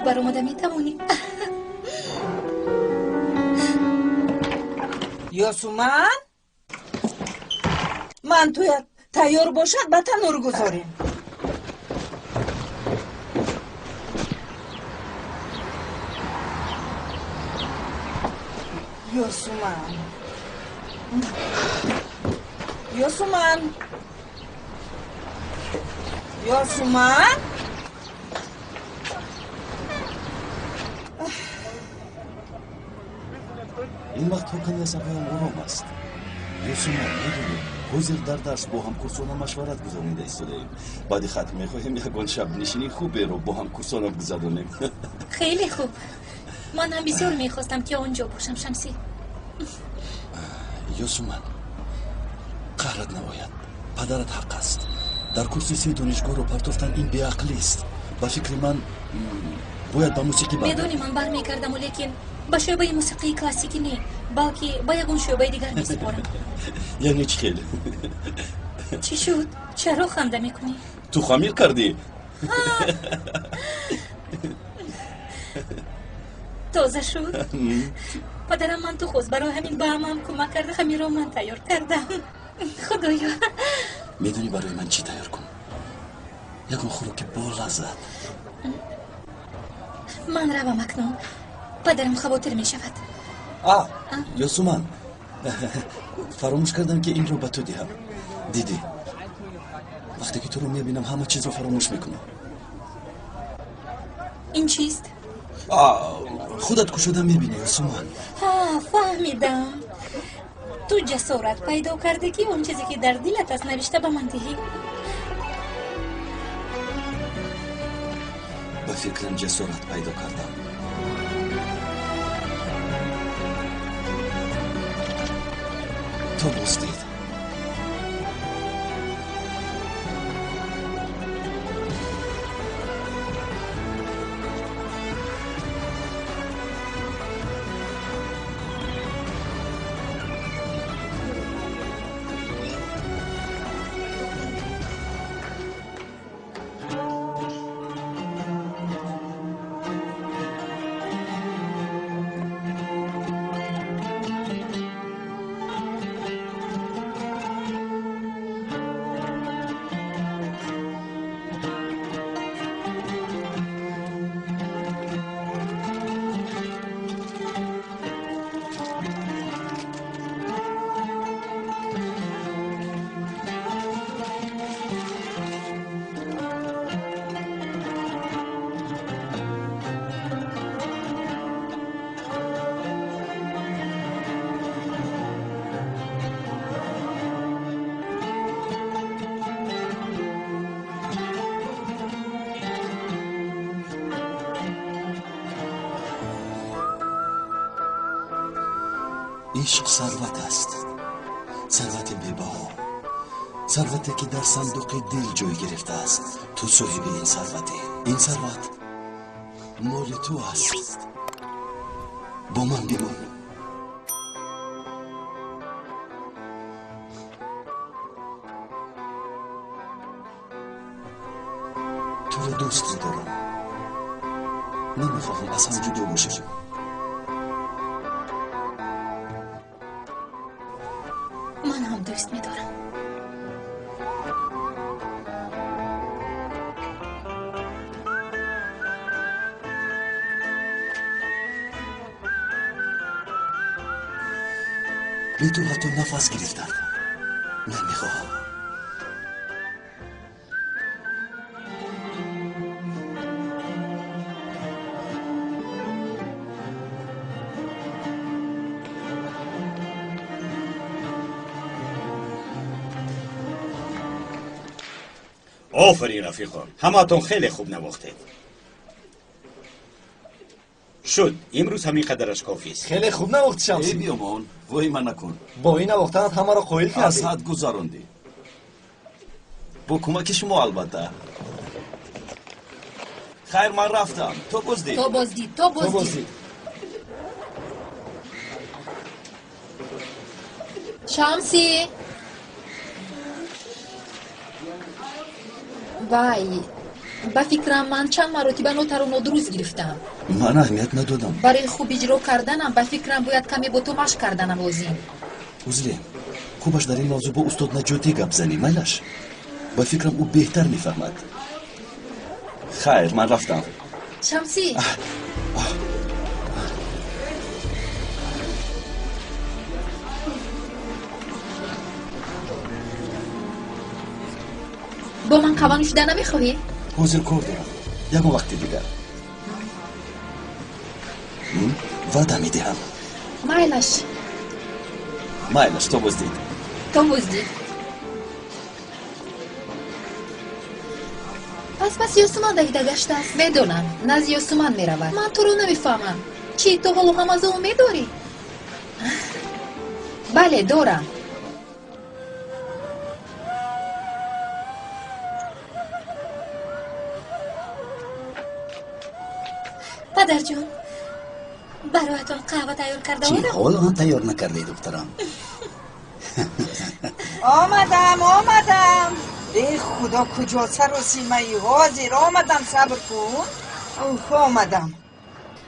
زود برآمده میتوانی. یاسومن من تویت تیار باشد به تنور گذاریم. یاسومن یاسومن یاسومن این وقت حکم عصبیم آرام است. یاسومن میدونی حاضر در درس با هم کورسانا مشورت گذارنده ایستاده‌ایم. بعد ختم میخواهیم یکان شب نشینی خوبی رو با هم کورسانا بگذرانیم. خیلی خوب. من هم بسیار میخواستم که اونجا باشم شمسی. یاسومن قهرت نباید. پدرت حق است. در کرسی 3 دانشگاه رو پرتافتن این بیعقلی است. با فکر من باید با موسیقی میدونی من برمیگردم ولیکن با شعبه موسیقی کلاسیکی نه، بلکه با یگون شعبه دیگر میسپارم. یعنی چی خیلی؟ چی شد؟ چرا خنده میکنی؟ تو خمیر کردی؟ تازه شد؟ پدرم من تو خوز برای همین با هم کمک کرده خمیر رو من تیار کردم. خدایا میدونی برای من چی تیار کن؟ یکون خوراک با لذت. من روم اکنون. پدرم خواطر می شود. یاسومن فراموش کردم که این رو به تو دهم. دیدی وقتی که تو رو میبینم همه چیز رو فراموش میکنم. این چیست؟ خودت کشوده میبینی یاسومن. فهمیدم. تو جسارت پیدا کرده که اون چیزی که در دلت است نوشته به من دهی. به فکرم جسارت پیدا کردم. تو بزدید. عشق ثروت است، ثروت بی‌بها، ثروتی که در صندوق دل جای گرفته است. تو صاحب این ثروتی. این ثروت مال تو است. با من بمان. تو رو دوست دارم. نمیخواهم از هم جدا باشیم. من هم دوست می‌دارم. بی تو حتی نفس گرفتم. نمیخواهم. آفرین رفیقان، همه‌تون خیلی خوب نواختید. شد امروز همین قدرش کافی است. خیلی خوب نواخت شمسی. ای بیامان وای من نکن. با این نواختنت همه را قایل کردی. از حد گذراندی. با کمک شما البته. خیر من رفتم. تو بزدید. تو بزدید. شمسی. وای ба фикрам ман чанд маротиба нотаро нодуруст гирифтам. من اهمیت ندادم. барои хуб иҷро карданам ба фикрам бояд каме бо ту машқ карданам лозим. عذری خوبش در این موضوع با استاد نجاتی گپ زنی میلش. با فکرم او بهتر میفهمد. خیر من رفتم. شمسی با من قوا نوشیدن نمیخواهی؟ حاضر کار دارم. یکم وقت دیگر. وعده میدهم. میلش تو بزدید. پس یاسومان دویده گشته است. میدونم نزد یاسومان میرود. من تو رو نمیفهمم. چی تو حالا هم از او میداری؟ بله دارم. پدر جون برایتان قهوه تیار کرده چی بودم. حال آن تیار نکرده دخترم؟ آمدم ای خدا کجا سر و سیمه حاضر آمدم صبر کن. اوه آمدم.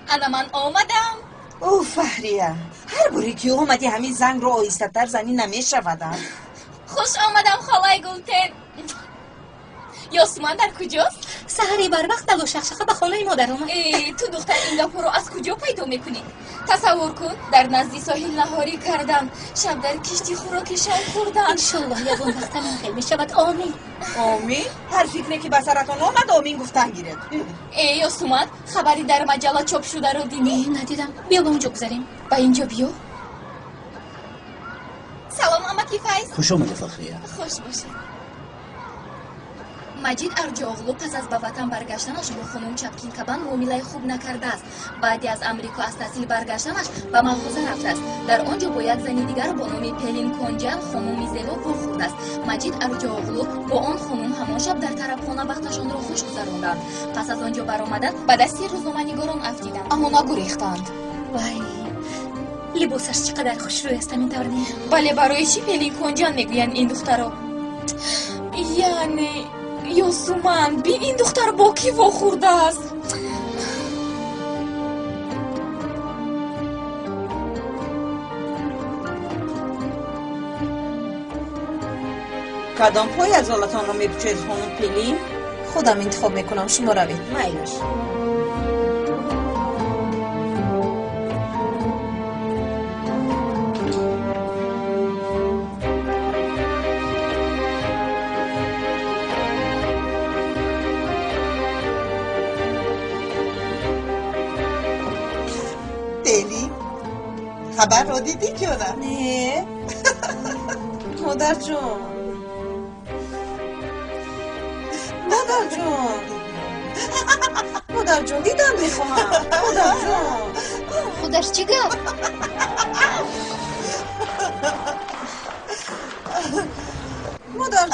انا من آمدم. اوه فهریه هر باری که آمدی همین زنگ رو آهسته تر زنی نمیشودم. خوش آمدم خالای گلتن. یاسومان در کجاست؟ سحری بر وقت دلو شخشخه به خانه مادر اومد. تو دختر اینگاپور رو از کجا پیدا میکنی؟ تصور کن در نزدی ساحل نهاری کردن، شب در کشتی خوراک شام خوردن. انشالله یکون وقت من خیلی میشود. آمین. آمین؟ هر فکری که به سرتان آمد آمین گفتن گیرد. یاسومان خبری در مجله چاپ شده رو دیدی؟ ندیدم. بیا با اونجا گذاریم. با اینجا بیا. سلام اما کیفایز. خوش آمده فخریه. خوش باشید. مجید ارجاغلو پس از به وطن برگشتنش با خانم چپکین کبان معامله خوب نکرده است. بعدی از امریکا از تحصیل برگشتنش به ملحوظه رفته است. در آنجا با یک زن دیگر با نام پلین کنجل خانم زیبا برخورد است. مجید ارجاغلو با آن خانم همان شب در طرفخانه وقتشان را خوش گذراندند. پس از آنجا برآمدند به دستی روزنامه‌نگاران افتیدند اما نگریختند. وای لباسش چقدر خوشروی است این طور. بله برای چی پلین کنجل میگویند این دخترا؟ یعنی یاسومان بین این دختر با کی واخورده است؟ کدام پای از حالتان رو میپچید خانم پلین؟ خودم انتخاب میکنم شما روید. میلش خبر رو دیدی جانم؟ نه مادر جون مادر جون دیدم میخواهم. مادر جون خودش چی گفت؟ مادر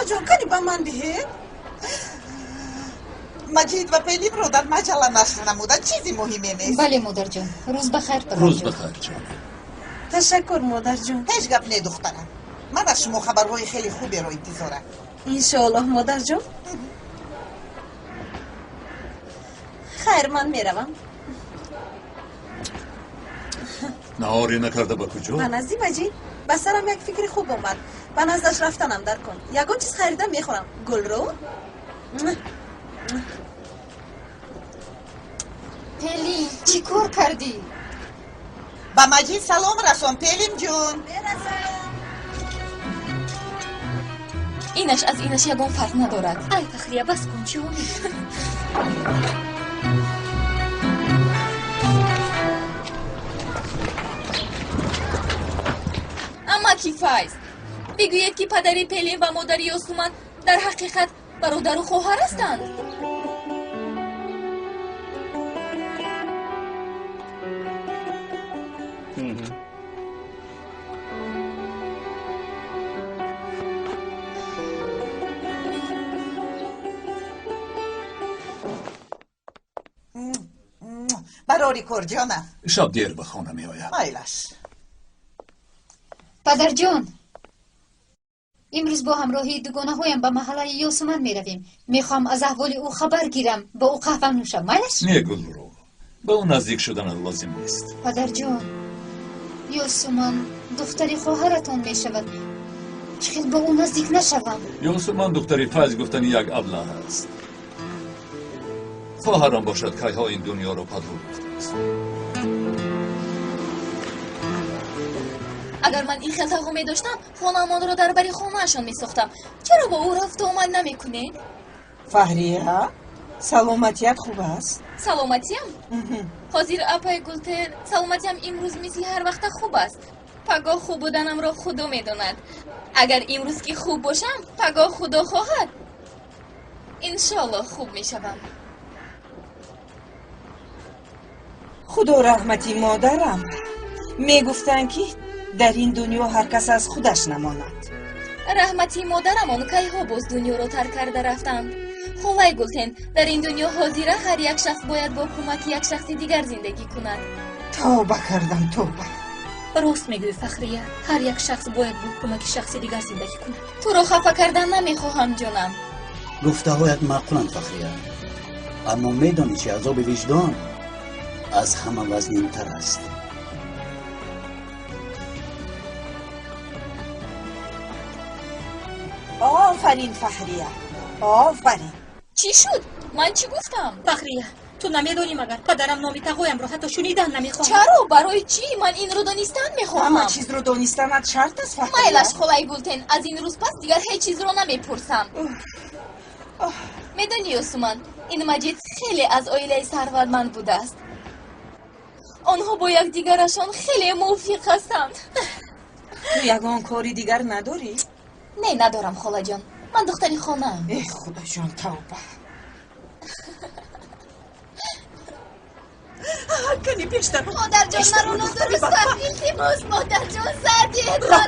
جون کنی با من بهید؟ مجید و پلیم رو در مجله نشر نمودن چیزی مهمی نیست. بله مادر جان. روز بخیر پدر روز جان. بخیر جان. تشکر مادر جون. هیچ گپ نه دخترم. من از شما خبرهای خیلی خوبی رو انتظارم. انشاءالله مادر جون. خیر من میروم. نهاری نکرده با کجا؟ من از مجید به سرم یک فکر خوب اومد. به نزدش رفتنم در کن. یگان چیز خریدم میخورم. گل رو پلین چی کار کردی؟ با مجید سلام رسون پلیم جون. اینش از اینش یگان فرق ندارد. ای فخریه بس کن جون. اما کیفایز بگوید که پدری پلین و مادری یاسومان در حقیقت برادر و خواهر هستند. براری کر جانم. شب دیر به خانه می آیم. میلش پدر جان امروز با همراهی دوگانه هایم به محله یاسمن می رویم. میخوام از احوال او خبر گیرم، با او قهوه نوشم. مالش؟ نه گلرو، به او نزدیک شدن لازم نیست. پدر جان، یاسمن دختری خواهرتان می شود. چقدر با او نزدیک نشوم؟ یاسمن دختری فیض گفتن یک ابله است. خواهرم باشد که ها این دنیا رو پدرو گفته است. اگر من این خطا رو می داشتم خانمان رو در بری خانهشان می ساختم. چرا با او رفت و آمد نمی کنید؟ فهریه سلامتیت خوب است؟ سلامتیم؟ حاضر اپای گلتر سلامتیم امروز مثل هر وقت خوب است. پگاه خوب بودنم را خدا می داند. اگر امروز که خوب باشم پگاه خدا خواهد. انشالله خوب می شوم. خدا رحمتی مادرم میگفتن که در این دنیا هر کس از خودش نماند. رحمتی مادرمان کی ها باز دنیا را ترک کرده رفتند. خالای گلتن در این دنیا حاضره هر یک شخص باید با کمک یک شخص دیگر زندگی کند. توبه کردم توبه. راست میگوی فخریه، هر یک شخص باید با کمک شخص دیگر زندگی کند. تو را خفه کردن نمیخواهم جانم. گفته هایت معقولند فخریه، اما میدانی که عذاب وجدان از همه وزنین‌تر است. آفرین فهریه، آفرین. چی شد؟ من چی گفتم؟ فخریه، تو نمیدانی مگر پدرم نام تقویم را حتی شنیدن نمیخواهم. چرا؟ برای چی؟ من این رو دانستن میخواهم. همه چیز رو دانستنت شرط است فخریه. مایلش خالای گلتن، از این روز پس دیگر هیچ چیز رو نمیپرسم. میدانی یاسمن، این مجید خیلی از عائله ثروتمند بوده است. آنها با یک دیگرشان خیلی موافق هستند. تو یگان کاری دیگر نداری؟ نه ندارم خاله جان، من دختری خانه‌ام. ای خدا جان توبه. کنی بیشتر مادر جان مرا نادرستم. التماس مادر جان سردید مرا.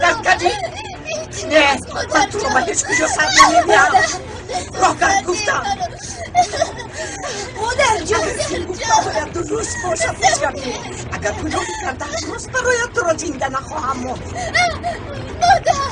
نه من تو رو به هیچ کجا سر نمیدیم. راه کرد گفتم. مادر جان باید درست باشد بشکنی. اگر گناهی کرده درست برایت تو را زنده نخواهم مرد. مادر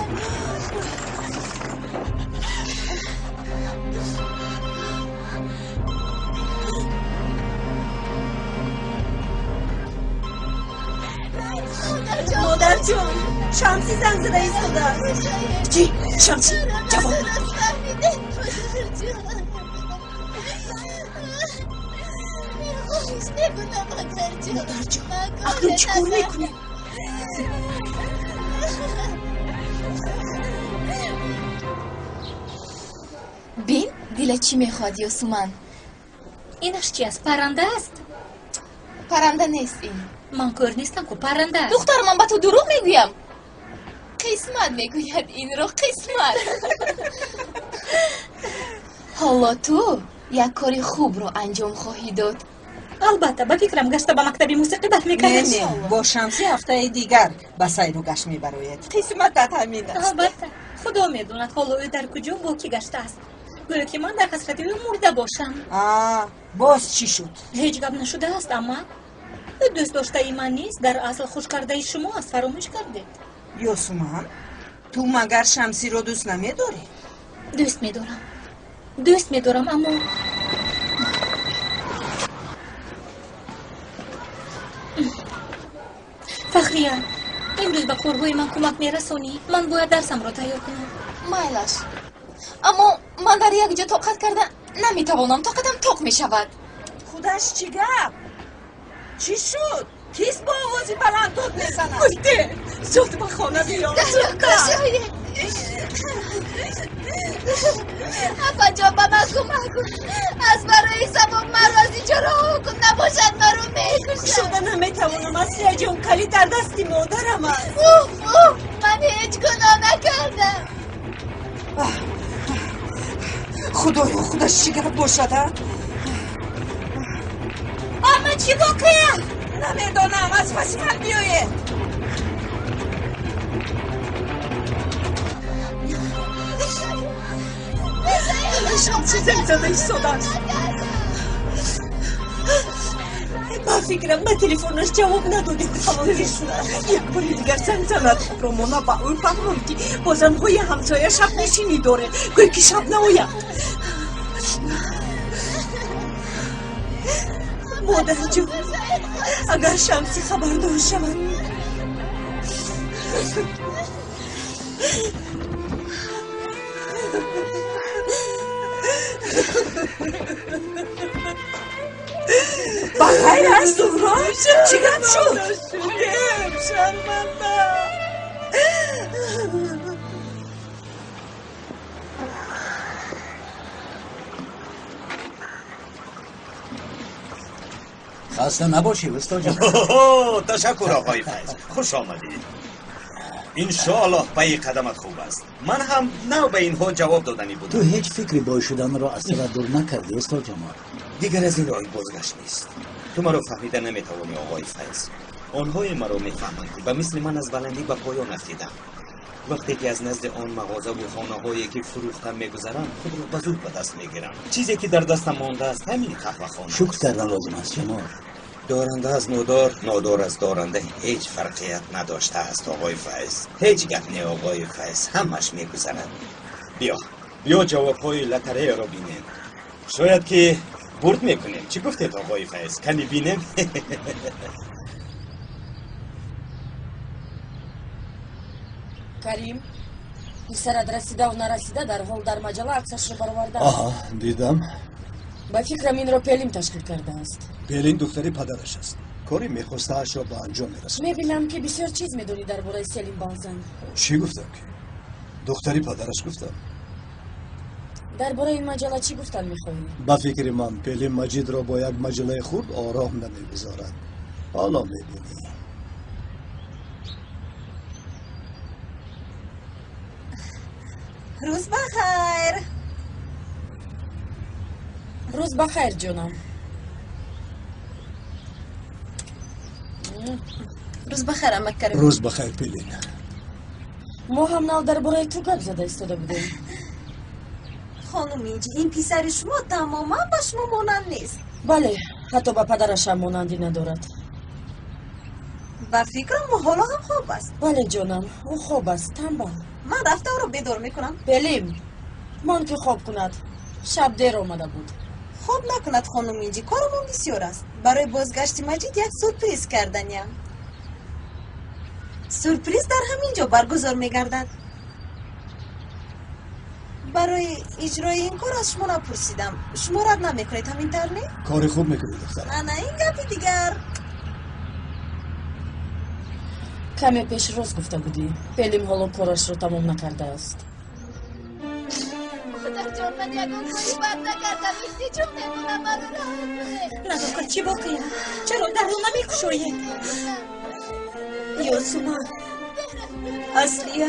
مادر جان شمسی زنگ زده ایستاده است. چی؟ شمسی جواب مادر جان اکنون چی کار میکنی؟ بین دل چی میخواد یاسمن؟ اینش چی است؟ پرنده است؟ پرنده نیست این. من کور نیستم که پرنده است. دختر من با تو دروغ میگویم. قسمت میگوید این رو قسمت. حالا تو یک کاری خوب رو انجام خواهی داد. البته به فکرم گشته به مکتبی موسیقی برمیکنم. نه با شمسی هفته دیگر به سیر و گشت میبراید. قسمتت همین است. البته خدا میدوند حالا او در کجا با کی گشته است. گویا که من در حسرت او مرده باشم. باز چی شد؟ هیچ گپ نشده است اما دوست داشته ای من نیست، در اصل خوش کرده شما است. فراموش کردید. یاسمن تو مگر شمسی رو دوست نمیداری؟ دوست میدارم اما فخریه امروز به کارهای من کمک میرسونی؟ من باید درسم را تیار کنم. مایلش اما من در یک جا طاقت کردن نمیتوانم. طاقتم توق میشود. خودش چی گپ؟ چی شد؟ کیست با آوازی بلند داد میزند؟ گلده زود به خانه بیا. افا جان با من کمک کن. از برای سبب من از اینجا راه کن. نباشد مرا میکشد. شده نمیتوانم اصلیه جان کلی در دستی مادرم است. من هیچ گناه نکردم. خدایا خودش چی گپ باشد؟ اما چی واقعه؟ نمیدانم از پس من بیاید. شمسی زنگ زده ایستاده است. فکرم به تلفنش جواب نداده یک باری دیگر زنگ زند. رومانا با او فهمم که بازم های همسایه شب نشینی داره. گوی که شب ناید. مادر جون اگر شمسی خبردار شود بخیر است زهرا؟ چی گم شد؟ شرمنده خسته نباشی استاد جان. تشکر آقای فیض، خوش آمدید. انشاءالله پای قدمت خوب است. من هم نو به اینها جواب دادنی تو بودم. هیچ فکری با شدن را از سرت دور نکردی استاد جمال. دیگر از این راه بازگشت نیست. تو مرا فهمیده نمیتوانی آقای فیض. آنهای مرا میفهمند و مثل من از بلندی به پایان افتیدم. وقتی که از نزد آن مغازه و خانه هایی که فروختم میگذرم خود را به زود به دست میگیرم. چیزی که در دستم مانده است همین قهوه خانه. شکر کردن لازم است جمال. دارنده از نادار، نادار از دارنده هیچ فرقیت نداشته است آقای فیض. هیچ گپ نه آقای فیض، همش میگذرد. بیا جوابهای لتره را بینیم. شاید که برد میکنیم. چی گفتید آقای فیض؟ کمی بینیم؟ کریم پسرت رسیده و نرسیده در حال در مجله عکسش رو برآورده. آها دیدم. با فکرم این را پلیم تشکیل کرده است. پلین دختری پدرش است. کاری میخواسته اش را به انجام میرسد. میبینم که بسیار چیز میدونی درباره سلیم بانزن. چی گفتم که؟ دختری پدرش گفتم. درباره این مجله چی گفتن میخواهی؟ با فکر من پلین مجید را با یک مجله خورد آرام نمیگذارد. حالا میبینی. روز بخیر. روز بخیر جونم. روز بخیر عمک کریم. روز بخیر پلین. ما هم نال درباره تو گپ زده ایستاده بودیم. خانم اینجی این پسر شما تماما به شما مانند نیست. بله، حتی به پدرش هم مانندی ندارد. با فکرم حالا هم خوب است. بله جانم، او خوب است. تنبل. من رفته او رو بیدار میکنم. پلیم مان که خواب کند. شب دیر آمده بود. خوب نکند خانم اینجی، کارمون بسیار است. برای بازگشت مجید یک سورپریز کردنیم. سورپریز در همینجا برگزار میگردد. برای اجرای این کار از شما نپرسیدم. شما رد نمیکنید همینطور نه؟ کار خوب میکنید دخترم. نه این گپی دیگر. کمی پیش روز گفته بودی پلیم حالا کارش رو تمام نکرده است. مادر جان من یکم کاری بد نکردم. ایستی چون نمونم من رو راه نداکن چی باقیم؟ چرا در رو نمیکشوید؟ یوسوما اصلیه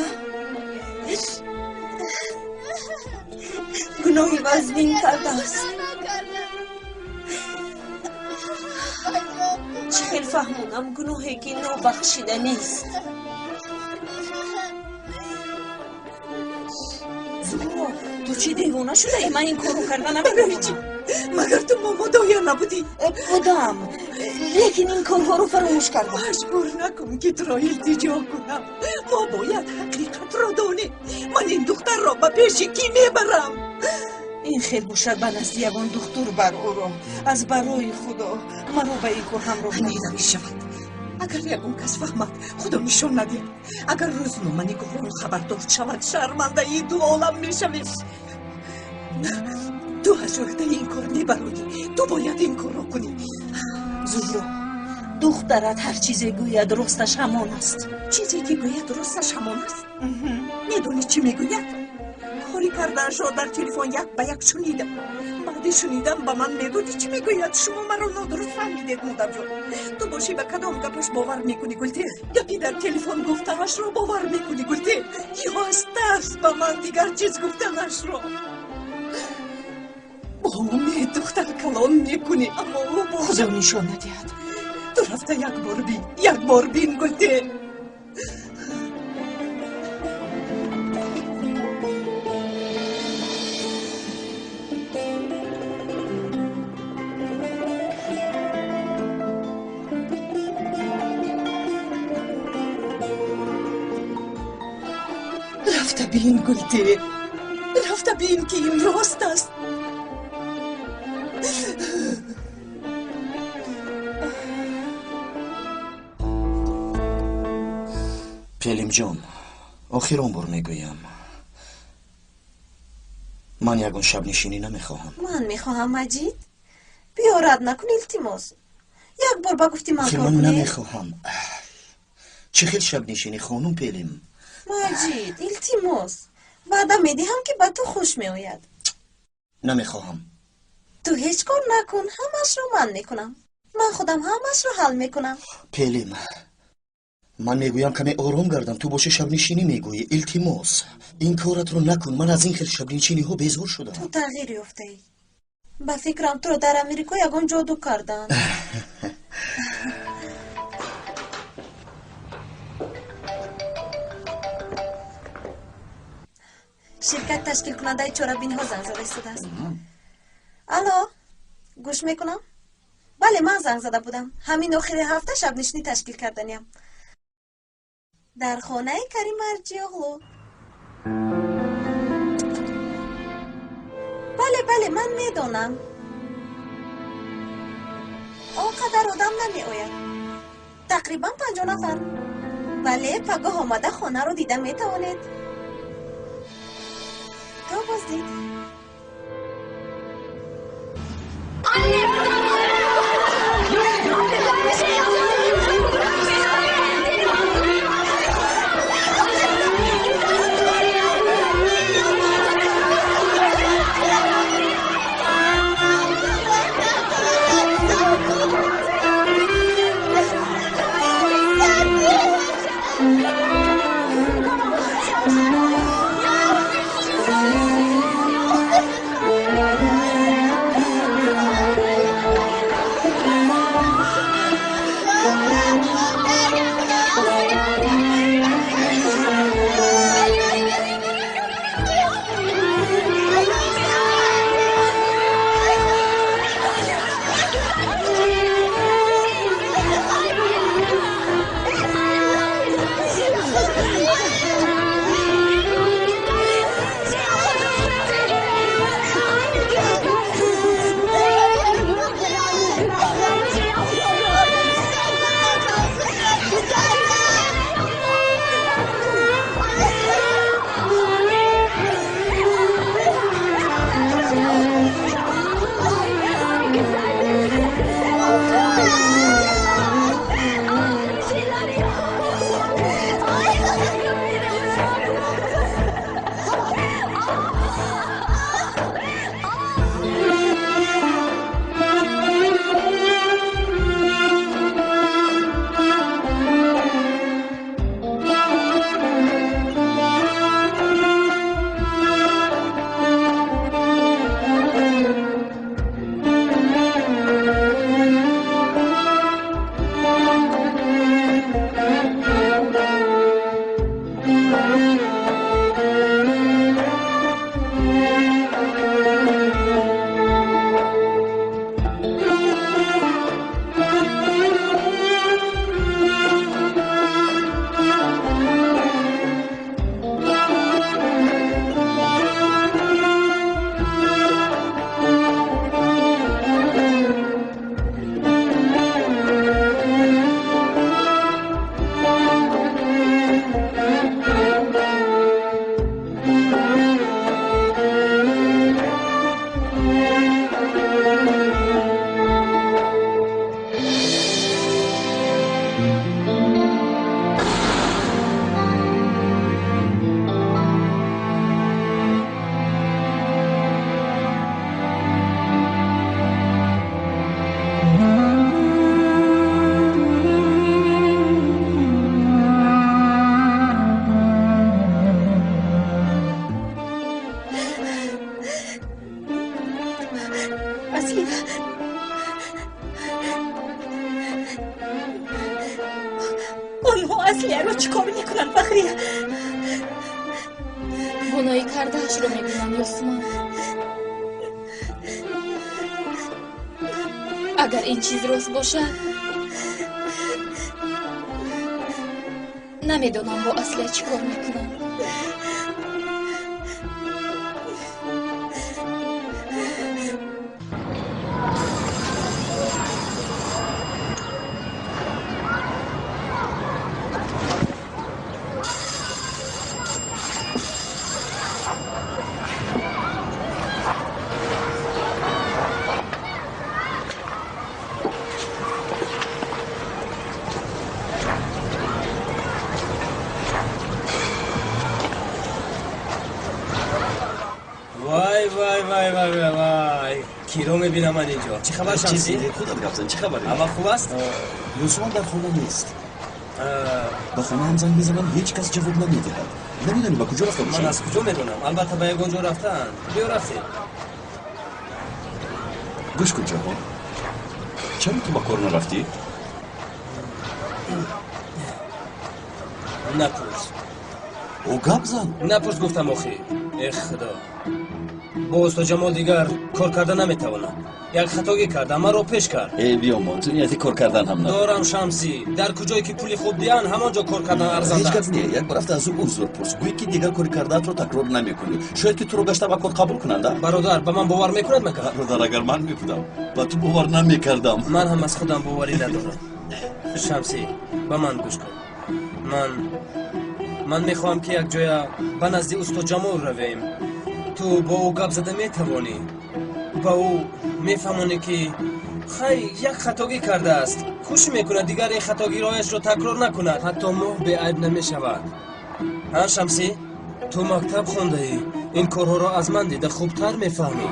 گناهی وزنین کرده است. چه خیلی فهمونم گناهی که نابخشیده نیست. زهرا تو چی دیوانه شده ای؟ من این کارو کردن نمیگویی؟ مگر تو ماما دایر نبودی؟ بودم، لیکن این کارها رو فراموش کردم. مجبور نکن که تو را التجا کنم. ما باید حقیقت را دانیم. من این دختر را به پیش کی میبرم؟ این خیلی باشد به نزد یگان دختر بر او را. از برای خدا مرا به این کار همراه نمیشود. اگر یگان کس فهمد خدا نشان ندید. اگر روزنامه نگاران خبردار شود شرمنده ای دو عالم میشویم. تو از وقت این کار میبرونی. تو باید این کار را کنی. زهرا دخترت هر چیزی گوید راستش همان است. چیزی که گوید راستش همان است؟ میدونی چی میگوید؟ کاری کردنش را در تلفن یک به یک شنیدم. بعد شنیدم به من میگویی چی میگوید؟ شما مرا نادرست فهمیدید مادر جان. تو باشی به کدام گپش باور میکنی گلتیر؟ گپی در تلفن گفتنش را باور میکنی گلتیر؟ یا از ترس به من دیگر چیز گفتنش را؟ با امی دختر کلام میکنی اما او با خدا نشان ندهد. تو رفته یک بار بین گلتیر. رفته بین گلتی، رفته بین که این راست است. پیلیم جان، آخران بار میگویم من یگان شب نشینی نمیخواهم. من میخواهم مجید، بیا رد نکن التماس. یک بار با گفتی من کار من کنی. نمیخواهم. چه خیلی شب نشینی خانم پیلیم؟ مجید التماس، وعده میدهم که به تو خوش میآید. نمیخواهم. تو هیچ کار نکن، همش رو من میکنم. من خودم همش رو حل میکنم. پیلیم، من میگویم کمی آرام گردم، تو باشه شب نشینی میگویی. التماس این کارت رو نکن، من از این خیلی شب نشینی ها بیزار شدم. تو تغییر یافته ای. با فکرم تو رو در امریکا یگان جادو کردن. شرکت تشکیل کننده چهاربینی ها زنگ زده ایستاده است. الو، گوش میکنم؟ بله من زنگ زده بودم. همین آخر هفته شب نشینی تشکیل کردنیم در خانه کریم مرجی اغلو. بله من میدونم. آنقدر آدم نمی آید، تقریبا 50 نفر. بله پگاه آمده خانه رو دیده می توانید. تو بازدید اصلیه رو چیکار میکنن فخریه؟ گناهی کردهش رو میبینم یاسمان. اگر این چیز راست باشد نمیدونم با اصلیه چیکار میکنم. وای وای وای وای وای وای کیرو میبینم من اینجا. چه خبر شمسی؟ خودم رفتن چه خبره؟ اما خوب است؟ یوسفان در خونه نیست. با خونه هم زنگ میزنم هیچ کس جواب نمیدهد. نمیدونی با کجا رفته باشن؟ من از کجا میدونم؟ البته به یک اونجا رفتن. بیا رفتیم. گوش کن جوان. چرا تو با کار نرفتی؟ نپرس. او گپ زن. نپرس گفتم آخی. ای خدا. با استاد جمال دیگر کار کردن نمیتوانم. یک خطایی کرد اما رو پیش کرد. ای بیا ما تو نیتی کار کردن هم ندارم. دارم شمسی. در کجایی که پولی خوب دیان همانجا کار کردن ارزنده هیچ است. کس نیه. یک بار رفته از او عذر پرس. گویی که دیگر کاری کردت رو تکرار نمیکنی. شاید که تو رو گشته با خود قبول کنند. برادر به من باور میکند مکه؟ برادر اگر من میبودم با تو باور نمیکردم. من هم از خودم باوری ندارم. شمسی به من گوش کن. من میخوام که یک جای به نزد استاد جمال رویم. تو با او گپ زده میتوانی. با او میفهمونی که خیلی یک خطاگی کرده است. کوشش میکنه دیگر این خطاگی رایش رو تکرار نکند. حتی ماه به عیب نمیشود. ها شمسی؟ تو مکتب خونده ای. این کارها را از من دیده خوبتر میفهمی.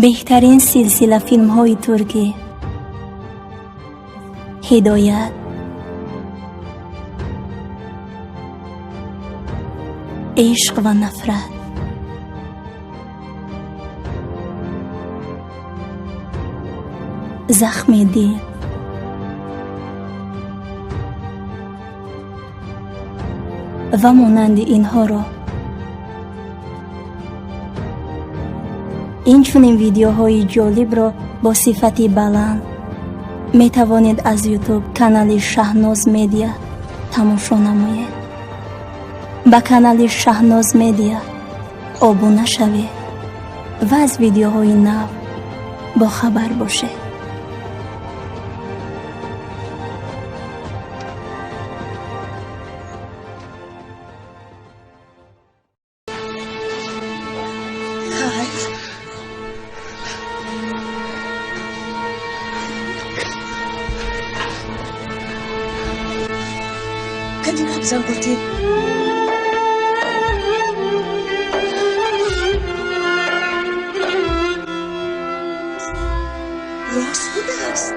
بهترین سلسله فیلم های ترکی هدایت عشق و نفرت زخم دل و مانند اینها را این چنین ویدیوهای جالب را با صفتی بلند می توانید از یوتیوب کانال شهناز مدیا تماشا نمایید. با کانال شهناز مدیا ابونه شوید و از ویدیوهای نو با خبر باشید. کدی نبزن گفتی؟ راست بوده است.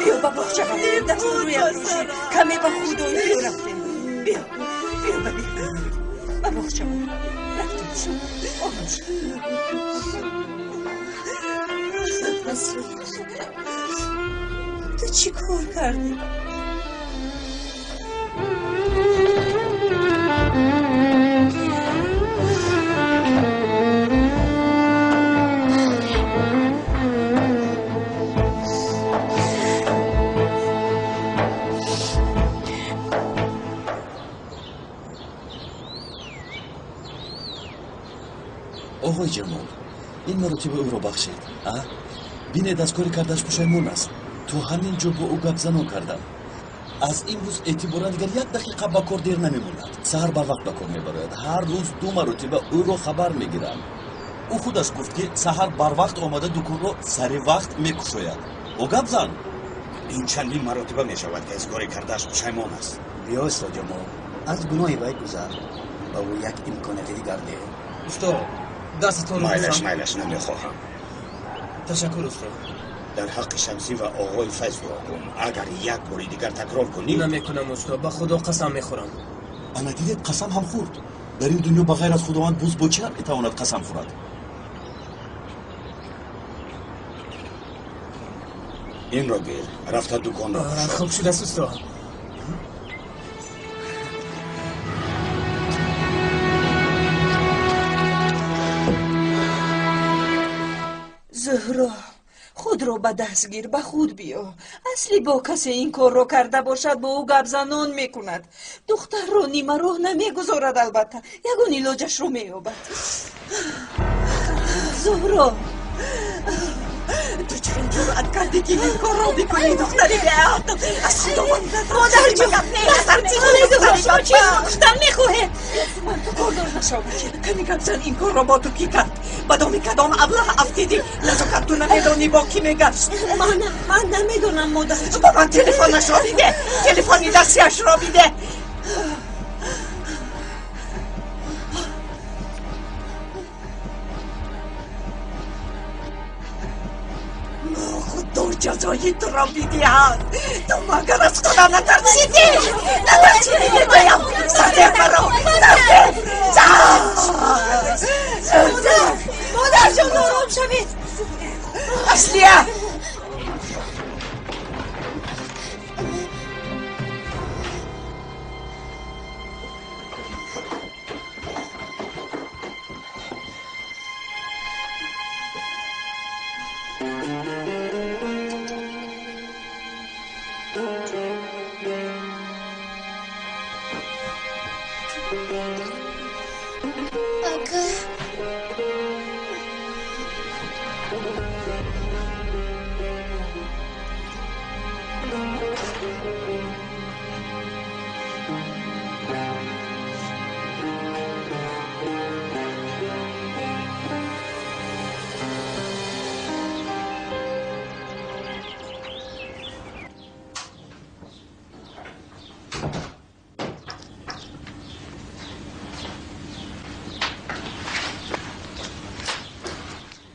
بیا با بخش رفتیم دست روی بروشی کمی با خودایی رو رفتیم. بیا با بخش رفتیم تو چی کار کردی؟ آقای جمال این مرتبه او رو بخشید. بینید از کاری کردش پشیمون است. تو همین جا با او گپ زنان کردم. از این روز اعتبارا دیگر یک دقیقه با کار دیر نمیموند. سحر بر وقت به کار میبرد. هر روز 2 مرتبه او رو خبر میگیرم. او خودش گفت که سحر بر وقت آمده دکان رو سر وقت میکشاید. او گپ زن. این چندین مرتبه میشود که از کاری کردش پشیمون است. بیا استاد جمال از گناهی باید گذر با او یک امکانات دیگر ده. استاد دستتون رو مایلش نمیخواهم. تشکر استاد. در حق شمسی و آقای فیض دعا کن. اگر یک بار دیگر تکرار کنی نمیکنم استاد. به خدا قسم میخورم. انا دیدید قسم هم خورد. در این دنیا بغیر از خداوند بوز با چه میتواند قسم خورد؟ این را گیر. رفته دکان را خوب شده است استاد. زهرا خود رو به دست گیر، به خود بیا. اصلی با کسی این کار رو کرده باشد با او گپ زنان میکند. دختر رو نیمه راه نمیگذارد، البته یگون علاجش رو مییابد. زهرا تو چه جرأت کردی که این کار رو بکنی دختری بیاد؟ از خداوند مادر جون شما چی دختر میخواهید؟ من تو کار دار نشو بچه کمی گپ زن. این کار رو با تو کی کرد؟ بدامی کدام ابله افتیدی؟ نزاکت تو نمیدانی با کی میگشت؟ من نمیدونم مادر جون. با من تلفنش را بیده، تلفنی دستیش را بیده. خود جزایی تو را بیدید. تو مگر از خدا نترسیدی؟ نترسیدی بیم سرده برو سرده. مادر جان آرام شوید. اصلیه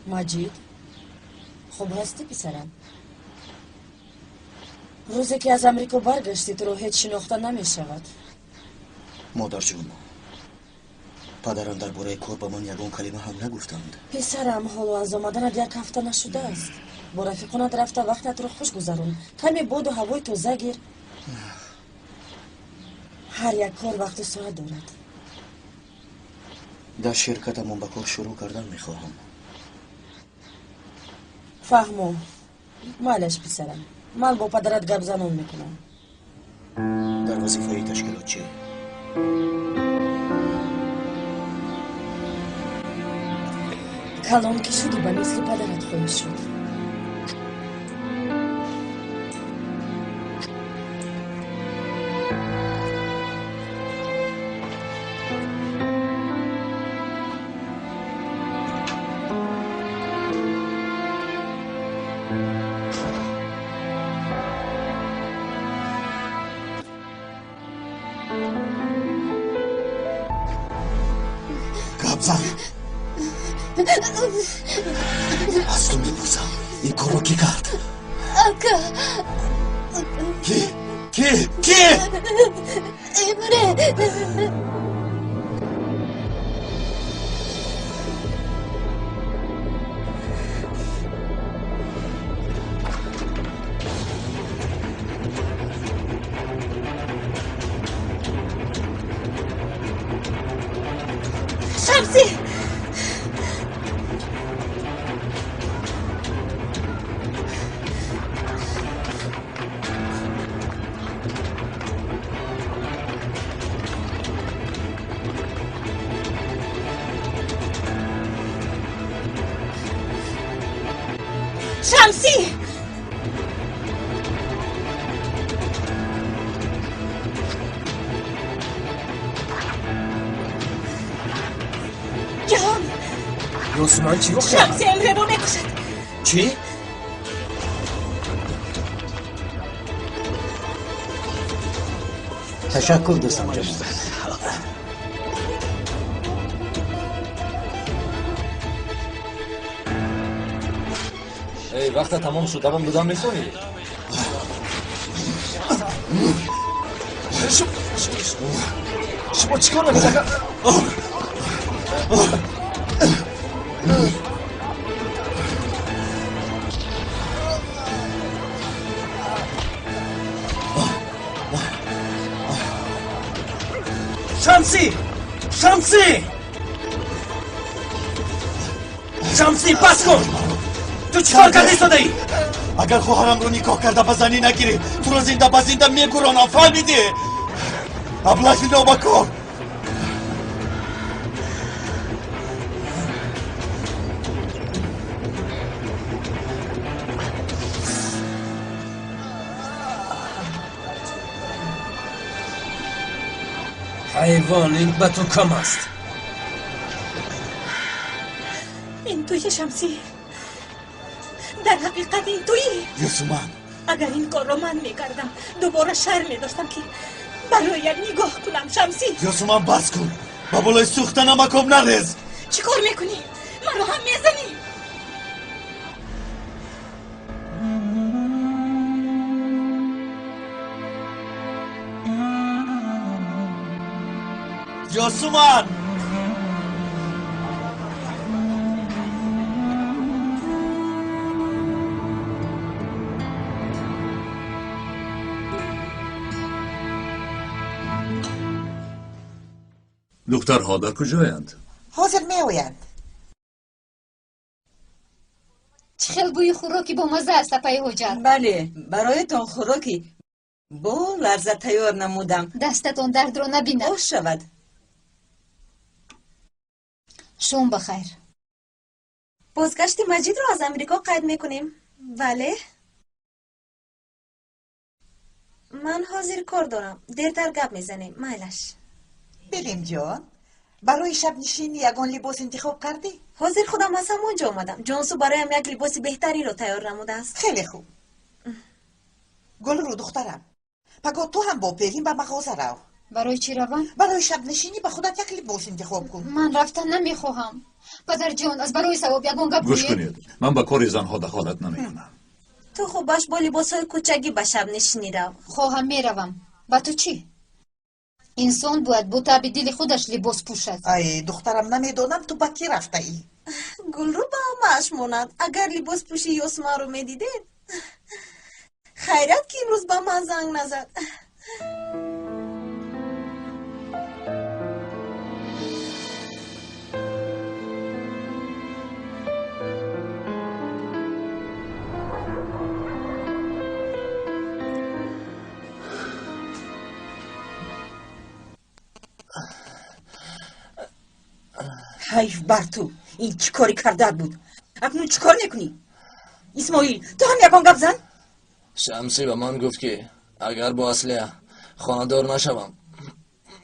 مجید خوب هستی پسرم؟ روزی که از امریکا برگشتی تو رو هیچ شناخته نمی شود. مادر جون پدرم در باره کار با من یگان کلمه هم نگفتند. پسرم حالا از آمدنت یک هفته نشده است. با رفیقانت رفته وقتت رو خوش گذرون. کمی باد و هوای تازه گیر. هر یک کار وقت و ساعت دارد. در شرکتمون به کار شروع کردن میخواهم. فهمو مالش پسرم، من با پدرت گپ زنون میکنم. در وظیفه تشکیلات چی؟ کلان که شدی به مثل پدرت خواهی شد. از تو میپرسم این کار رو کی کرد؟ اکا کی؟ امره شمسی شمسی جهان یاسمان چی رو کرد؟ شمسی امره رو میکشد. چی؟ تشکر دوستم جناب. ای وقت تمام شد دوام بدم میخوایی؟ شما چیکار نمی‌کنید؟ شمسی بس کن. تو چیکار کردی سودایی؟ اگر خواهرم رو نکاح کرده به زنی نگیری تو رو زنده به زنده میگورانم فهمیدی؟ ابلهی نابکار حیوان این به تو کم است. این توی شمسی، در حقیقت این تویی. یوسومان اگر این کار رو من میکردم دوباره شرم میداشتم که برایت نگاه کنم. شمسی یوسومان بس کن با بالای سوخته نمکم نریز. چی کار میکنی؟ من رو هم میزنی؟ یوسومان دخترها در کجایند؟ حاضر می آیند. چه خیلی بوی خوراکی با مزه است اپای حجت. بله، برایتان خوراکی با لرزه تیار نمودم. دستتان درد رو نبینم. خوش شود. شوم بخیر. بازگشت مجید رو از امریکا قید میکنیم. بله من حاضر کار دارم. دیرتر گپ میزنیم. مایلش بلیم جان، برای شب نشینی یگان لباس انتخاب کردی؟ حاضر خودم از همونجا آمدم. جانسو برایم یک لباس بهتری رو تیار نموده است. خیلی خوب. گل رو دخترم، پگاه تو هم با پیلین به مغازه رو. برای چی روم؟ برای شب نشینی به خودت یک لباس انتخاب کن. من رفتن نمیخواهم. پدر جان از برای ثواب یگان گپ گوش کنید، من با کار زنها دخالت نمیکنم. تو خب باش با لباسای کوچکی به شب نشینی رو. خواهم میروم. با تو چی؟ انسان باید با تاب دل خودش لباس پوشد. ای دخترم نمیدونم تو با کی رفته ای؟ گل رو با همش موند. اگر لباس پوشی یوسما رو میدیدید. خیرت که امروز با من زنگ نزد. حیف بر تو. این چی کاری کرده بود؟ اکنون چی کار میکنی؟ اسماعیل تو هم یکان گپ زن؟ شمسی به من گفت که اگر با اصله خانه‌دار نشوم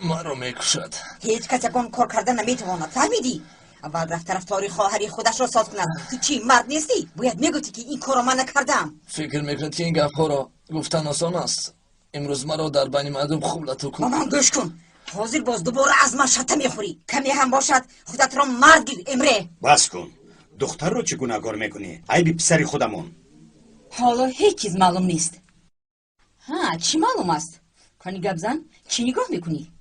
من رو میکشد. هیچ کس یکان کار کردن نمیتواند. فهمیدی؟ اول رفت رفتاری خواهری خودش را ساز کند. تو چی مرد نیستی؟ باید میگویی که این کار را من نکردم. فکر میکنید که این گپ‌ها را گفتن آسان است؟ امروز مرا در بین مردم خوب لطو کن. مامان گوش کن. حاضر باز دوباره از من شته میخوری. کمی هم باشد خودت را مرد گیر امره. بس کن. دختر رو چه گناهکار میکنی؟ عیب پسر خودمون. حالا هیچ چیز معلوم نیست. ها چی معلوم است؟ کنی گپ زن؟ چی نگاه میکنی؟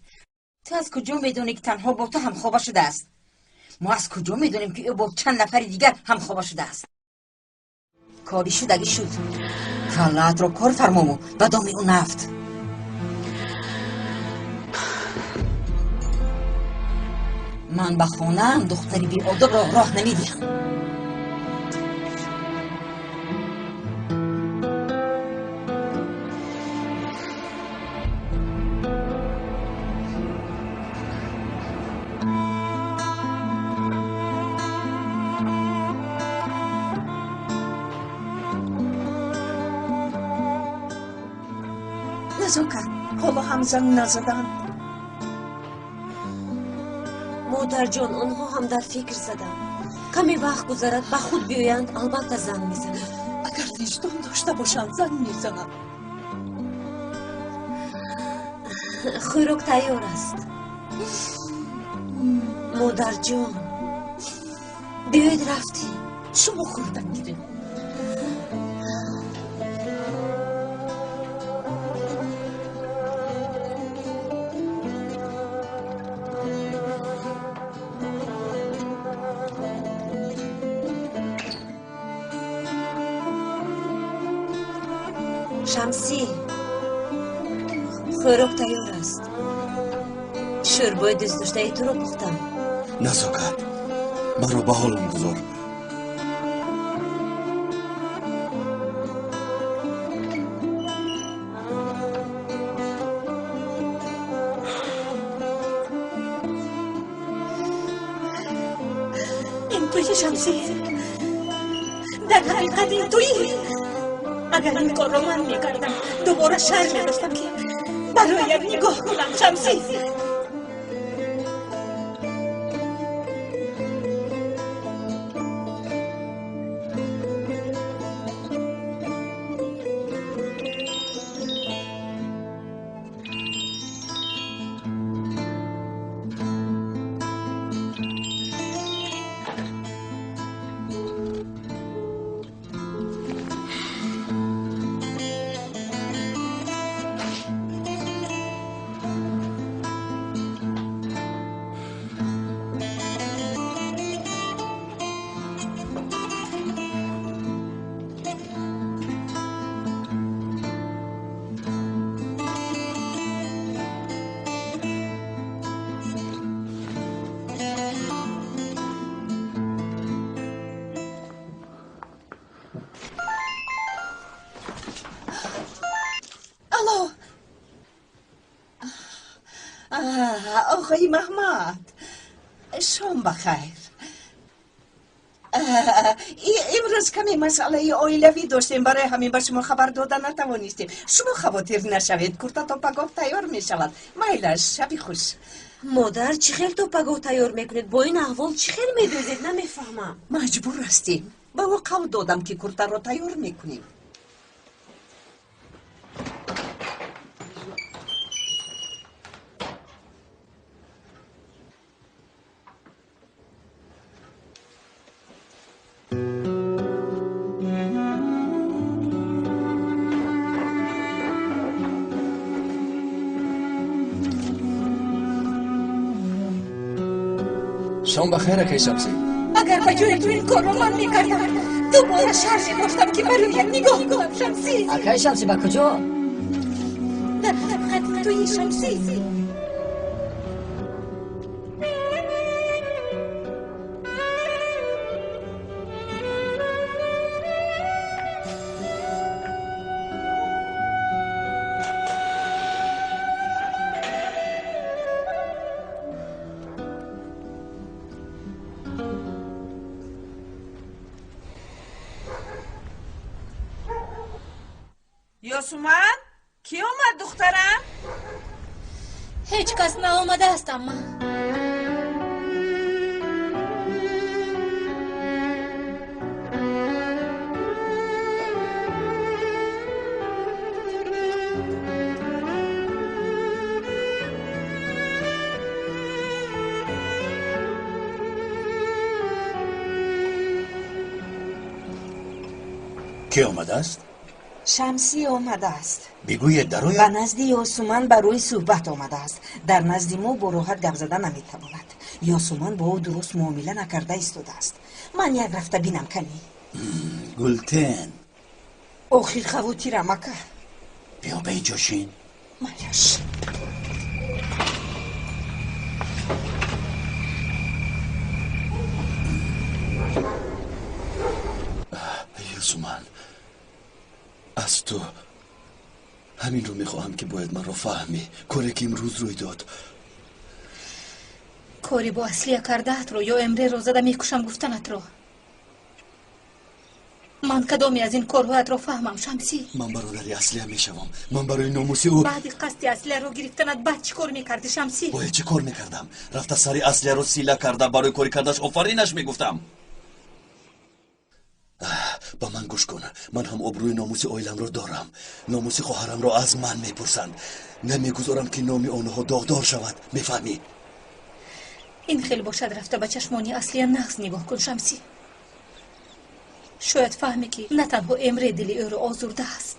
تو از کجا میدونی که تنها با تو هم خوابه شده است؟ ما از کجا میدونیم که او با چند نفر دیگر هم خوابه شده است؟ کاری شدگی شد. کلت را کار فرمامو و دامی او نفت. من به خانه‌ام دختری بی آداب را راه نمیدیم. نزاکت حالا هم زنگ نزدن. مادر جان آنها هم در فکر زدن. کمی وقت گذرد به خود بیایند البته زنگ میزنند. اگر وجدان داشته باشند زنگ میزنند. خوراک تیار است. مادر جان بیایید رفتیم. شما خوردن گیرید. شمسی خوراک تیار است. شوربای دوست داشته تو رو پختم. نزاکت من رو به حالم گذار. توی شمسی، در حقیقت این تویی. اگر این کار رو من میکردم دوباره شرم داشتم که برایت نگاه کنم شمسی. آقای محمد شام بخیر. امروز کمی مسئله اویلوی داشتیم، برای همین به شما خبر دادن نتوانستیم. شما خواطر نشوید، کورتا توپگاه تیار می شود. میلش شبی خوش. مادر چی خیلی توپگاه تیار میکنید؟ با این احوال چی خیلی میدوزید؟ نمیفهمم. مجبور هستیم، به او قول دادم که کورتا رو تیار میکنیم. شام بخیر اکای شمسی. اگر به جای تو این کار رو من میکردم دوباره شرم داشتم که برایت نگاه کنم شمسی. اکای شمسی با کجا؟ در حقیقت توی شمسی. یاسومن کی اومد دخترم؟ هیچ کس نآمده است اما کی آمده است؟ شمسی آمده است. بگوید در به نزد یاسومن برای صحبت آمده است. در نزد ما با راحت گپ زدن نمیتواند. یاسومن با او درست معامله نکرده ایستاده است. من یک رفته بینم کنی. گلتن آخر خواطر مکه. بیا به اینجا شین. مایش یاسومن، از تو همین رو میخواهم که باید من رو فهمی. کاری که امروز روی داد کاری با اصلیه کردهت رو یا امره رو زده میکشم گفتنت رو. من کدامی از این کارهایت رو فهمم شمسی؟ من برادری اصلیه میشوم. من برای ناموسی او بعد قصد اصلیه رو گرفتنت بعد چی کار میکردی شمسی؟ باید چه کار میکردم؟ رفته سری اصلیه رو سیله کرده، برای کاری کردش آفرینش میگفتم. با من گوش کن، من هم ابروی ناموس اویلم رو دارم. ناموس خواهرم رو از من میپرسند. نمیگذارم که نام آنها داغدار شود. میفهمی؟ این خیلی باشد رفته به چشمانی اصلی نقص نگاه کن شمسی. شاید فهمی که نه تنها امره دلی او رو آزرده است.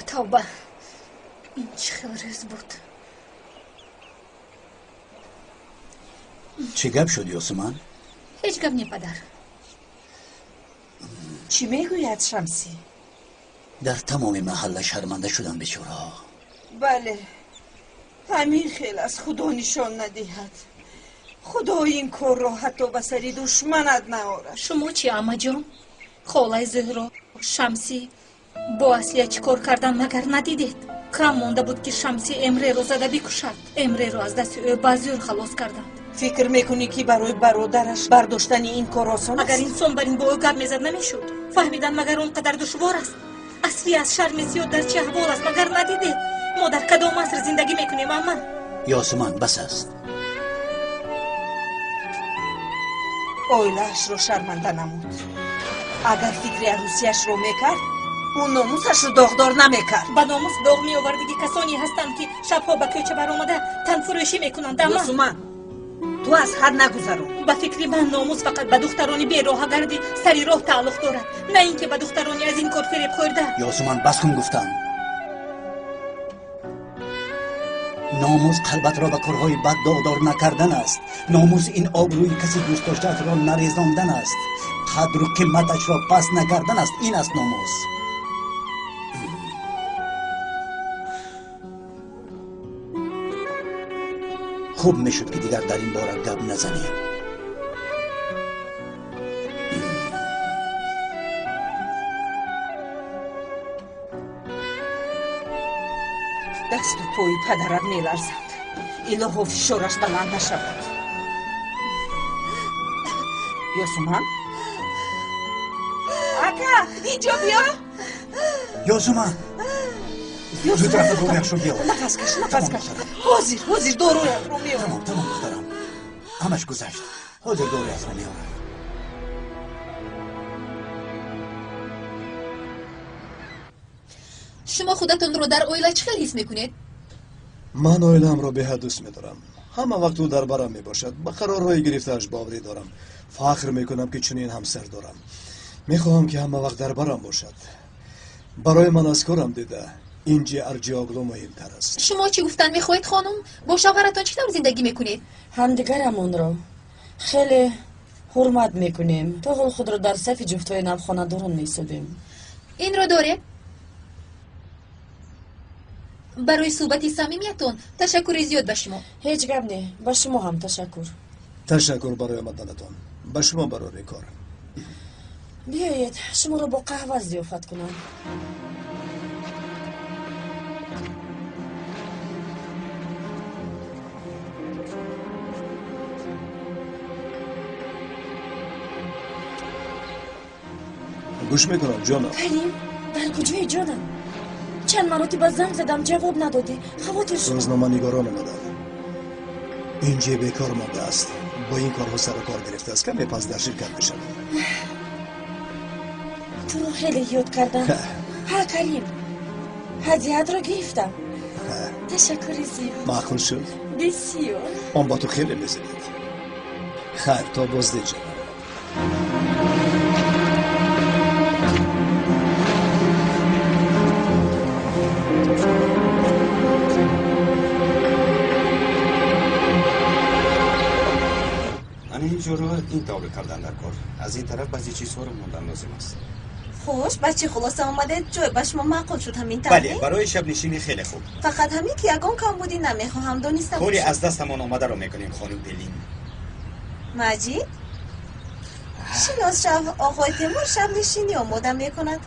توبه، این چه خیلی بود. چه گپ شد یاسومن؟ هیچ گپ نی پدر. چی میگوید شمسی؟ در تمام محله شرمنده شدم بیچاره. بله، همین خیلی از خدا نشان ندهد. خدا این کار را حتی به سری دشمنت نآورد. شما چی اما جان؟ خالای زهرا، شمسی با اصلیه چی کار کردن مگر ندیدید؟ کم مونده بود که شمسی امره رو زده بکشد. امره رو از دست او بازیور خلاص کردند. فکر میکنی که برای برادرش برداشتن این کار آسان است؟ اگر این سنبرین با او گپ میزد نمیشد. فهمیدن مگر اونقدر دشوار است؟ اصلی از شرم زیاد در چه احوال است مگر ندیدید؟ ما در کدام عصر زندگی میکنیم اما؟ یاسمان بس است. اویلش رو شرمنده نمود. اگر فکر عروسیش رو میکرد اون ناموسش رو داغدار نمیکرد. با ناموس داغ میآوردگی کسانی هستند که شبها به کوچه برآمده تن فروشی میکنند. اما یاسمان تو از حد نگذرون. به فکر من ناموس فقط به دخترانی بیراه گردی سری راه تعلق دارد، نه اینکه به دخترانی از این کار فریب خورده. یاسمان بس کن گفتم. ناموس قلبت را به کارهای بد داغدار نکردن است. ناموس این آبروی کسی دوست داشته‌اش را نریزاندن است. قدر و قیمتش را پس نکردن است. این است ناموس. خوب میشد که دیگر در این باره گپ نزنیم. دست و پای پدرت میلرزد. الهو فشارش بلند نشود. یاسمان اکا اینجا بیا. یاسمان زودتر از رویش رو بیار. نفس کش نفس کش. حاضر دارویت رو میارم. تمام دخترم، همش گذشت. حاضر دارویت رو میارم. شما خودتون رو در اویلا چقدر حس میکنید؟ من اویلم رو به حد دوست میدارم. همه وقت او در برم میباشد. به قرارهای گرفته‌اش باوری دارم. فخر میکنم که چنین همسر دارم. میخواهم که همه وقت در برم باشد. برای من از کارم دیده اینجا ارجاگلو مهمتر است. شما چی گفتن میخواید خانم؟ با شوهرتون چطور زندگی میکنید؟ همدیگرمون رو خیلی حرمت میکنیم. تو حال خود رو در صف جفتای نبخانه دارون میسابیم. این رو داره؟ برای صحبتی صمیمیتون تشکر زیاد به شما. هیچ گپ نه، به شما هم تشکر. تشکر برای آمدنتان. به شما برای کار. بیایید شما رو با قهوه ضیافت کنم. گوش میکنم جانم. کریم در کجای جانم؟ چند مرتبه زنگ زدم جواب ندادی. خاطر شد. روزنامه نگاران آمدن. اینجا بیکار مانده است. با این کارها سر کار گرفته است. کمی پس در شرکت بشم. تو رو خیلی یاد کردم. ها کریم هدیه‌ات رو گرفتم. تشکر زیاد. معقول شد؟ بسیار. آن با تو خیلی میزنید. خیر تا بازدید جانم. اینجورا این طور کردن در کار. از این طرف بعضی چیزها رو موندن لازم است. خوش بچه خلاصه آمده جای به شما معقول شد همین طرح؟ بله برای شب نشینی خیلی خوب. فقط همین که یگان کم بودی نمیخواهم دونستم. کاری از دستمان آمده رو میکنیم خانم بلین. مجید؟ شناس شب آقای تیمور شب نشینی آماده میکند؟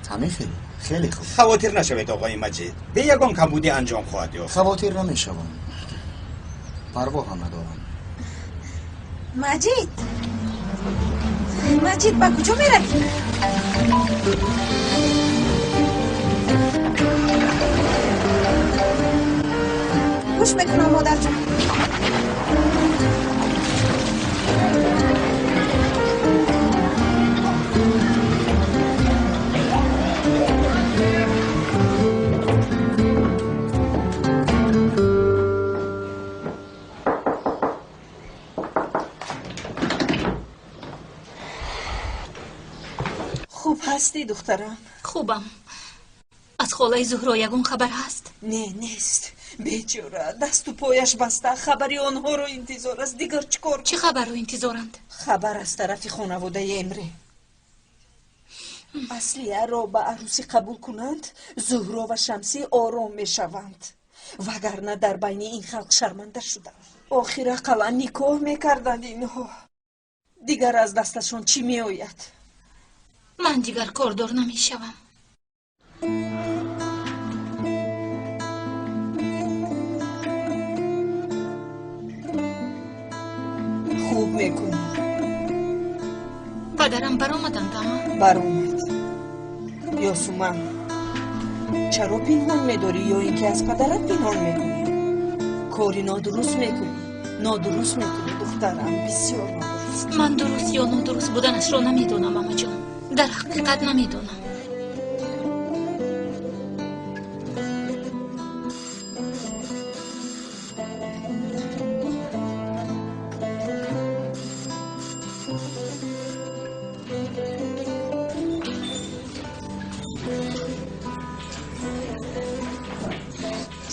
همه خیلی خوب. خواطر نشوید آقای مجید. به یگان کمبودی انجام خواهد یافت. خواطر نمیشوم. پروا هم ندارم. مجید با کجا میروی؟ گوش میکنم مادر جان. خوب هستی دخترم؟ خوبم. از خالای زهرا یگون خبر هست؟ نه نیست. بیچاره دست و پایش بسته. خبری آنها رو انتظار است. دیگر چیکار؟ چه خبر رو انتظارند؟ خبر از طرف خانواده امره. аслияро ба арӯсӣ қабул кунанд, зуҳро ва шамсӣ ором мешаванд. вагарна дар байни ин халқ шарманда шуданд. охир ақаллан никоҳ мекарданд инҳо. дигар аз дасташон чӣ меояд? ман дигар кордор намешавам. хуб мекунӣ. падарам баромаданд ама? баромад. ёсуман, чаро пинҳон медорӣ ё ин ки аз падарат пинҳон мекунӣ? кори нодуруст мекунӣ. нодуруст мекунӣ духтарам, бисёр нодуруст. ман дуруст ё нодуруст буданашро намедонам амаҷон. дар ҳақиқат намедонам.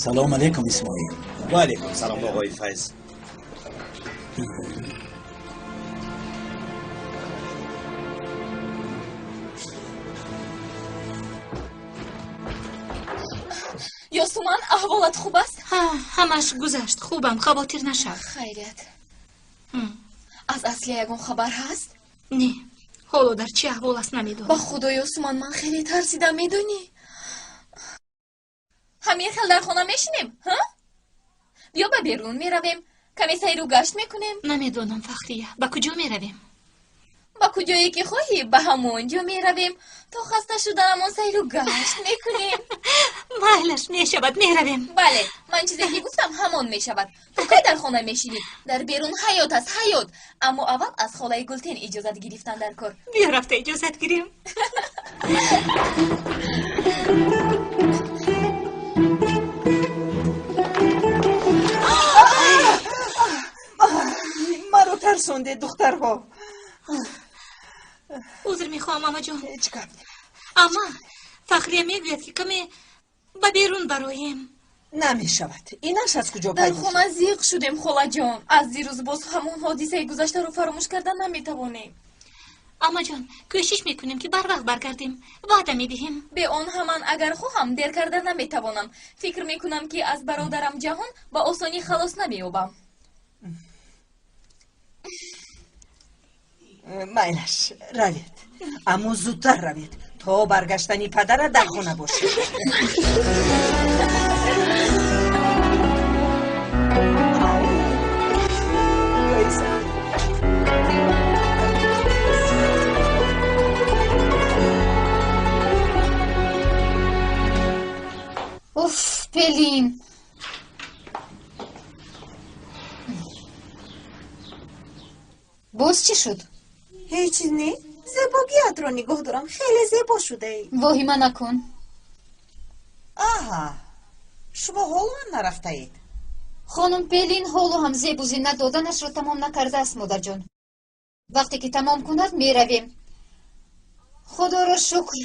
سلام علیکم اسماعیل. و علیکم سلام آقای فیض. ёсуман, аҳволат хуб аст? ҳамаш гузашт. хубам, хавотир нашав. хайрат. аз аслия ягон хабар ҳаст? не, ҳоло дар чӣ аҳвол аст намедонам. ба худо ёсуман, ман хеле тарсидам, медонӣ? ҳамин хел дар хона мешинем? биё ба берун меравем, каме сайру гашт мекунем. намедонам фахрия, ба куҷо меравем? ба куҷое ки хоҳӣ, ба ҳамон ҷо меравем. то хаста шудаамон сайру гашт мекунем. майлаш, мешавад, меравем. бале, ман чизе ки гуфтам ҳамон мешавад. ту кай дар хона мешинӣ? дар берун ҳаёт аст, ҳаёт. аммо аввал аз холаи гултен иҷозат гирифтан дар кор. биё рафта иҷозат гирем. маро тарсонде духтарҳо. узр мехоҳам амаҷон. амма фахрия мегӯяд ки каме ба берун бароем. намешавад. инаш аз куҷо дар пайдо шуд? хона зиқ шудем холаҷон. аз дирӯз боз ҳамон ҳодисаи гузаштаро фаромӯш кардан наметавонем. амаҷон, кӯшиш мекунем ки барвақт баргардем. ваъда медиҳем. бе он ҳаман агар хоҳам дер карда наметавонам. фикр мекунам ки аз бародарам ҷаҳон ба осонӣ халос намеёбам. майлаш, равед. аммо зудтар равед, то баргаштани падара дар хона бошад. уф, пелин. боз чӣ шуд? ҳеҷ чиз не. зебогиятро нигоҳ дорам. хеле зебо шудаӣ. воҳима накун. аҳа, шумо ҳоло ҳам нарафтаед? хонум пелин ҳоло ҳам зебу зиннат доданашро тамом накардааст, модарҷон. вақте ки тамом кунад меравем. худоро шукр,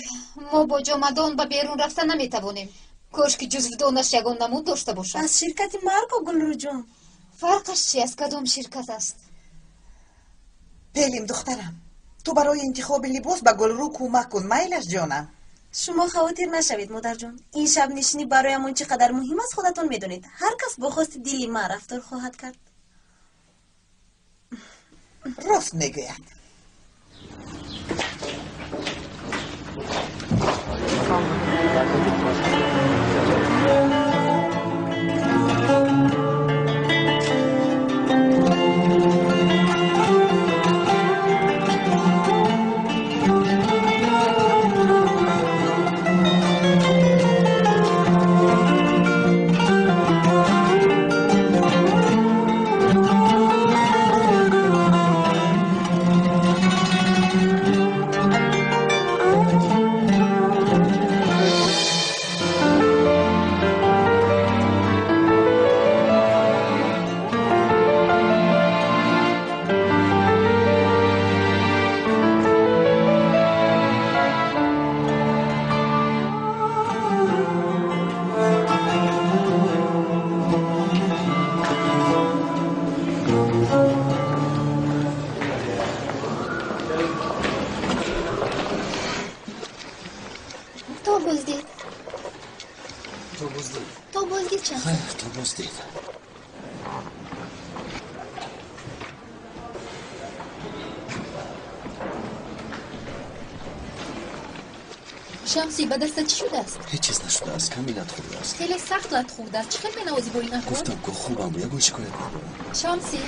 мо бо ҷомадон ба берун рафта наметавонем. кошки ҷузвдонаш ягон намуд дошта бошад. аз ширкати марко гулрӯҷон. фарқаш чи аст? кадом ширкат аст? пелим духтарам, ту барои интихоби либос ба гулрӯ кӯмак кун, майлаш ҷонам. шумо хавотир нашавед модарҷон. ин шабнишинӣ бароямон чӣ қадар муҳим аст худатон медонед. ҳар кас бо хости дили ман рафтор хоҳад кард. рост мегӯяд. راست دید. شمسی به دستت چی شده است؟ هیچ چیز نشده است، کمی لط خورده است. خیلی سخت لط خورده است. چه خیلی نوازی با این نکن؟ گفتم که خوبم و یکون شکایت ندارم. شمسی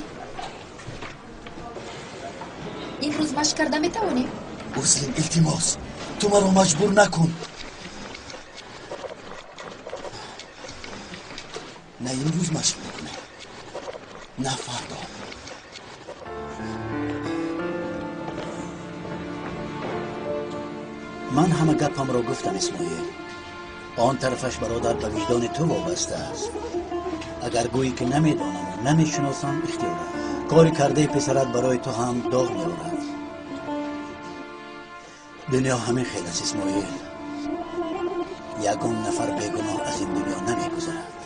این روز مشق کرده میتوانی؟ اوسلین التماس تو مرا مجبور نکن. نه این روز مشق میکنه نه فردا. من همه گپم را گفتم اسماعیل. آن طرفش برادر به وجدان تو وابسته است. اگر گویی که نمیدانم و نمیشناسم اختیاره. کاری کرده پسرت برای تو هم داغ میآورد. دنیا همین خیلی است اسماعیل. یگان نفر بیگناه از این دنیا نمیگذرد.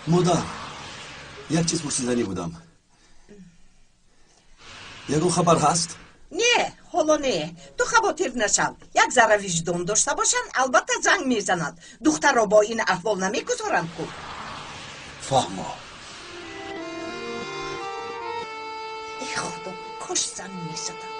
مادر یک چیز پرسیدنی بودم. یگو خبر هست؟ نه حالا نه تو خاطر نشو. یک ذره وجدان داشته باشن البته زنگ میزنند. دختر را با این احوال نمیگذارند کو. فهمو. ای خدا کاش زنگ میزدند.